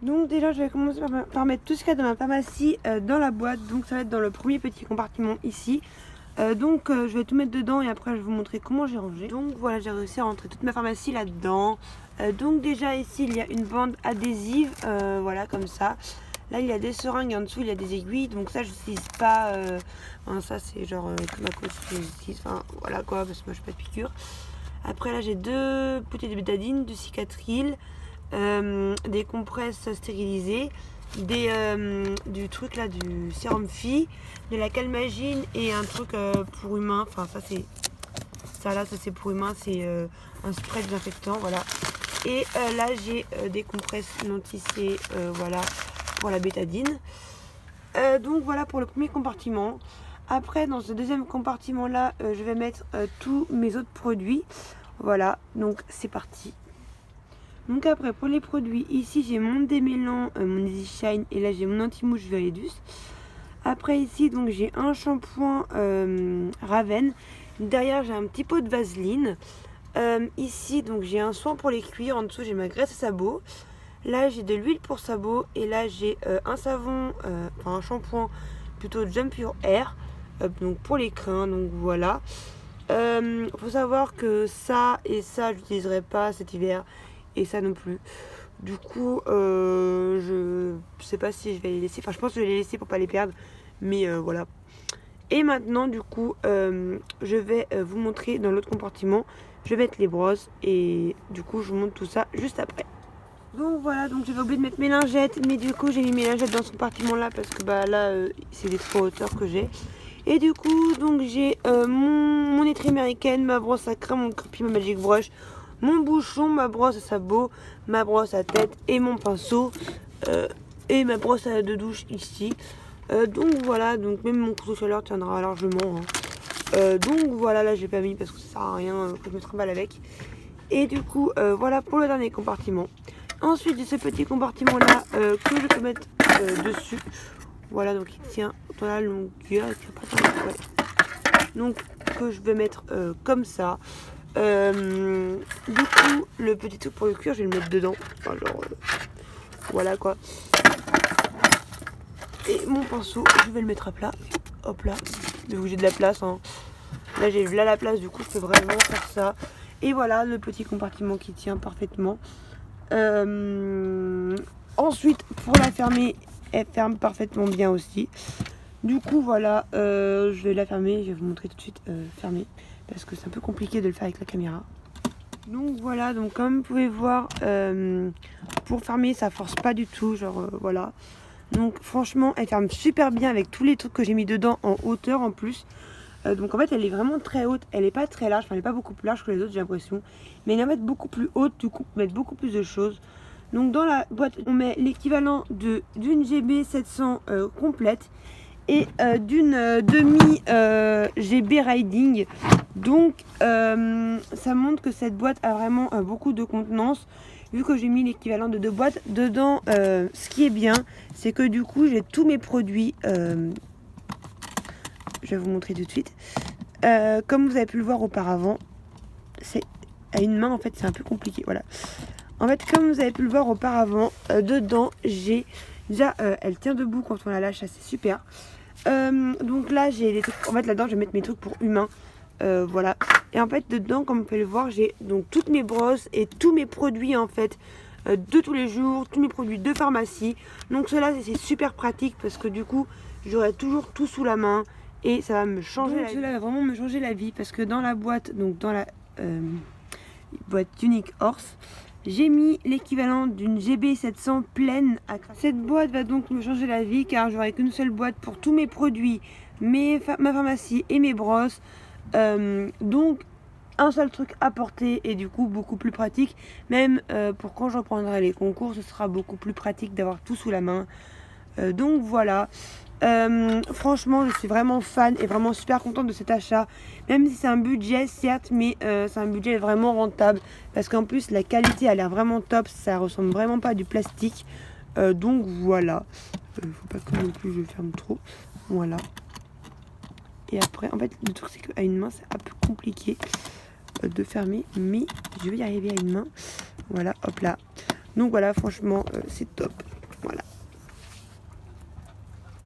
Donc déjà je vais commencer par mettre tout ce qu'il y a dans ma pharmacie dans la boîte. Donc ça va être dans le premier petit compartiment ici. Je vais tout mettre dedans et après je vais vous montrer comment j'ai rangé. Donc voilà, j'ai réussi à rentrer toute ma pharmacie là-dedans. Donc déjà ici il y a une bande adhésive, voilà comme ça. Là il y a des seringues et en dessous il y a des aiguilles. Donc ça je n'utilise pas, ça c'est genre comme à cause que j'utilise, enfin voilà quoi, parce que moi je fais pas de piqûre. Après là j'ai deux bouteilles de bétadine, du cicatril, des compresses stérilisées, du truc là, du sérum Phi, de la calmagine et un truc pour humain. Enfin ça c'est pour humain, c'est un spray désinfectant, voilà. Et là j'ai des compresses non tissées, voilà, pour la bétadine. Donc voilà pour le premier compartiment. Après dans ce deuxième compartiment là, je vais mettre tous mes autres produits. Voilà, donc c'est parti. Donc après pour les produits, ici j'ai mon démêlant, mon Easy Shine, et là j'ai mon anti-mouche Valedus. Après ici donc j'ai un shampoing Raven. Derrière j'ai un petit pot de vaseline. Ici donc j'ai un soin pour les cuirs, en dessous j'ai ma graisse à sabot. Là j'ai de l'huile pour sabot et là j'ai un savon, un shampoing plutôt Jump Your Hair, donc pour les crins, donc voilà. Faut savoir que ça et ça j'utiliserai pas cet hiver et ça non plus. Du coup je sais pas si je vais les laisser, enfin je pense que je vais les laisser pour pas les perdre, mais voilà. Et maintenant du coup je vais vous montrer dans l'autre compartiment. Je vais mettre les brosses et du coup je vous montre tout ça juste après. Donc voilà, donc j'avais oublié de mettre mes lingettes, mais du coup j'ai mis mes lingettes dans ce compartiment là parce que bah là c'est des trop hauteurs que j'ai. Et du coup donc j'ai mon étrie américaine, ma brosse à crème, mon crépi, ma Magic Brush, mon bouchon, ma brosse à sabot, ma brosse à tête et mon pinceau et ma brosse de douche ici. Donc voilà, donc même mon couteau chaleur tiendra largement, hein. Donc voilà, là j'ai pas mis parce que ça sert à rien que je me trimballe avec. Et du coup voilà pour le dernier compartiment. Ensuite j'ai ce petit compartiment là que je peux mettre dessus. Voilà, donc il tient dans la longueur, il tient pas dans la... ouais. Donc que je vais mettre comme ça. Du coup le petit truc pour le cuir je vais le mettre dedans. Enfin, genre voilà quoi. Et mon pinceau je vais le mettre à plat. Hop là. Donc j'ai de la place, hein. Là j'ai là la place, du coup je peux vraiment faire ça. Et voilà le petit compartiment qui tient parfaitement. Ensuite pour la fermer, elle ferme parfaitement bien aussi. Du coup voilà, je vais la fermer, je vais vous montrer tout de suite fermée parce que c'est un peu compliqué de le faire avec la caméra. Donc voilà, donc comme vous pouvez voir, pour fermer ça force pas du tout, genre voilà. Donc franchement elle ferme super bien avec tous les trucs que j'ai mis dedans en hauteur en plus. Donc en fait elle est vraiment très haute, elle est pas très large, enfin elle est pas beaucoup plus large que les autres j'ai l'impression. Mais elle est en fait beaucoup plus haute, du coup on peut mettre beaucoup plus de choses. Donc dans la boîte on met l'équivalent d'une GB 700 complète et d'une demi GB Riding. Donc ça montre que cette boîte a vraiment beaucoup de contenance. Vu que j'ai mis l'équivalent de 2 boîtes dedans, ce qui est bien c'est que du coup j'ai tous mes produits. Je vais vous montrer tout de suite. Comme vous avez pu le voir auparavant, c'est à une main en fait c'est un peu compliqué. Voilà. En fait comme vous avez pu le voir auparavant, dedans j'ai déjà elle tient debout quand on la lâche, ça c'est super. Donc là j'ai des trucs, en fait là-dedans je vais mettre mes trucs pour humains. Voilà. Et en fait dedans comme vous pouvez le voir j'ai donc toutes mes brosses et tous mes produits en fait de tous les jours, tous mes produits de pharmacie. Donc cela c'est super pratique parce que du coup j'aurai toujours tout sous la main. Et ça va me changer la vie. Cela va vraiment me changer la vie parce que dans la boîte, donc dans la boîte Unique Horse, j'ai mis l'équivalent d'une GB 700 pleine à craquer. Cette boîte va donc me changer la vie car j'aurai qu'une seule boîte pour tous mes produits, ma pharmacie et mes brosses. Donc un seul truc à porter et du coup beaucoup plus pratique. Même pour quand je reprendrai les concours, ce sera beaucoup plus pratique d'avoir tout sous la main. Donc voilà. Franchement je suis vraiment fan et vraiment super contente de cet achat, même si c'est un budget certes, mais c'est un budget vraiment rentable parce qu'en plus la qualité a l'air vraiment top, ça ressemble vraiment pas à du plastique. Donc voilà, faut pas que non plus je ferme trop. Voilà. Et après en fait le truc c'est qu'à une main c'est un peu compliqué de fermer, mais je vais y arriver à une main. Voilà, hop là. Donc voilà, franchement c'est top.